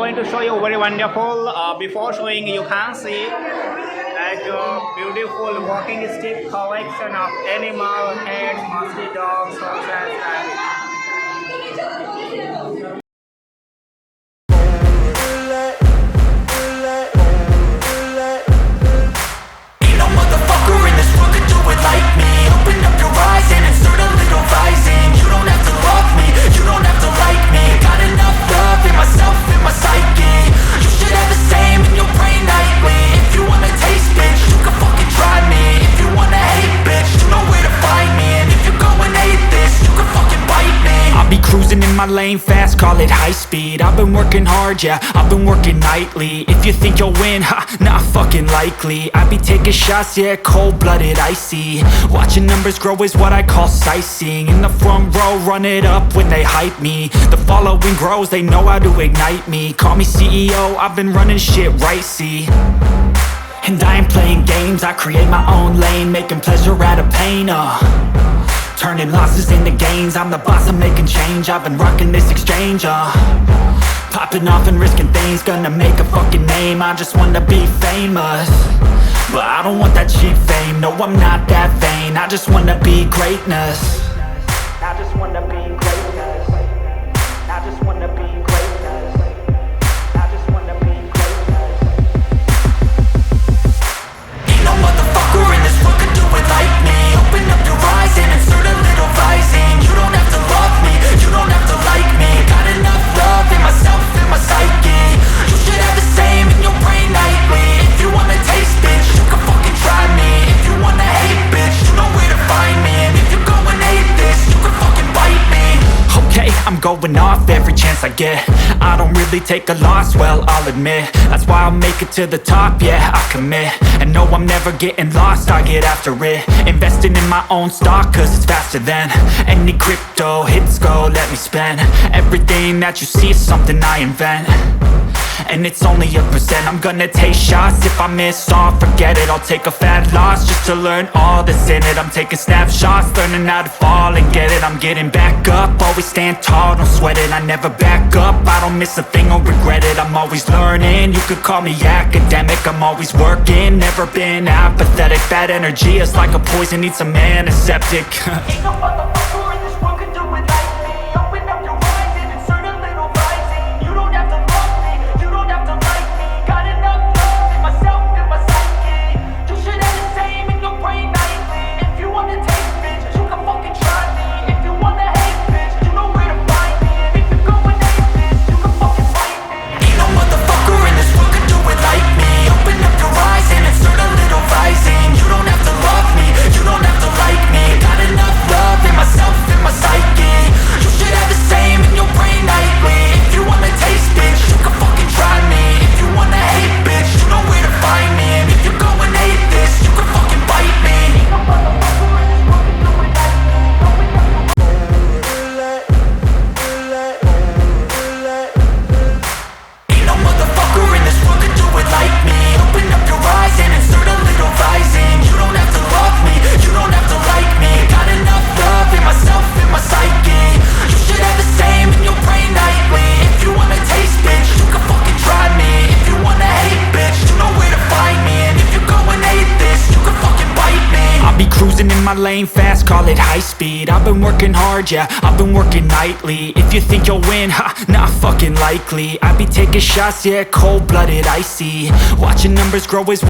going to show you very wonderful. Before showing, you can see that beautiful walking stick collection of animal, cats, musky dogs, horses, and cruising in my lane fast, call it high speed. I've been working hard, yeah, I've been working nightly. If you think you'll win, ha, not fucking likely. I be taking shots, yeah, cold-blooded, icy. Watching numbers grow is what I call sightseeing. In the front row, run it up when they hype me. The following grows, they know how to ignite me. Call me CEO, I've been running shit right, see. And I ain't playing games, I create my own lane, making pleasure out of pain, turning losses into gains. I'm the boss, I'm making change. I've been rocking this exchange, popping off and risking things. Gonna make a fucking name. I just wanna be famous, but I don't want that cheap fame. No, I'm not that vain. I just wanna be greatness. I just wanna be greatness. I just wanna be greatness. I just wanna be greatness. Ain't no motherfucker in this world could do it like me. Open up your eyes and insert a little rising. You don't have to love me, you don't have to like me. Got enough love in myself, in my psyche. You should have the same in your brain nightly. If you wanna taste, bitch, you can fucking try me. If you wanna hate, bitch, you know where to find me. And if you're going hate this, you can fucking bite me. Okay, I'm going off every chance I get. I don't really take a loss, well, I'll admit. That's why I'll make it to the top, yeah, I commit. And no, I'm never getting lost, I get after it. Investing in my own stock, cause it's faster than any crypto hits go, let me spend. Everything that you see is something I invent, and it's only a percent. I'm gonna take shots, if I miss all, forget it. I'll take a fat loss just to learn all that's in it. I'm taking snapshots, learning how to fall and get it. I'm getting back up, always stand tall, don't sweat it. I never back up, I don't miss a thing or regret it. I'm always learning, you could call me academic. I'm always working, never been apathetic. Bad energy is like a poison, needs some antiseptic. Ain't no motherfucker in this world could do it like me. Open up your eyes and insert a little rising. You don't have to love me, you don't have to like me. Got enough love in myself, in my psyche. You should have the same in your brain nightly. If you wanna taste, bitch, you can fucking try me. If you wanna hate, bitch, you know where to find me. And if you're going hate this, you can fucking fight me. Ain't no motherfucker in this world could do it like me. Open up your eyes and insert a little rising. You don't have to love me, you don't have to like me. Got enough love in myself, in my psyche. You should have the same in your brain nightly. If you wanna taste, bitch, you can fucking try me. If you wanna hate, bitch, you know where to find me. And if you're going hate this, you can fucking bite me. Ain't no motherfucker in this world can do it like me. Open up your Ain't no motherfucker in this world can do it like me. Open up your eyes and insert a little rising. You don't have to love me, you don't have to like me. Got enough love in myself, in my psyche. You should have the same in your brain nightly. If you wanna taste, bitch, you can fucking try me. If you wanna hate, bitch, you know where to find me. And if you're going hate this, you can fucking bite me. I'll be cruising in my lane fast, call it high speed. I've been working hard, yeah, I've been working nightly. If you think you'll win, ha, not fucking likely. I be taking shots, yeah, cold-blooded, icy. Watching numbers grow is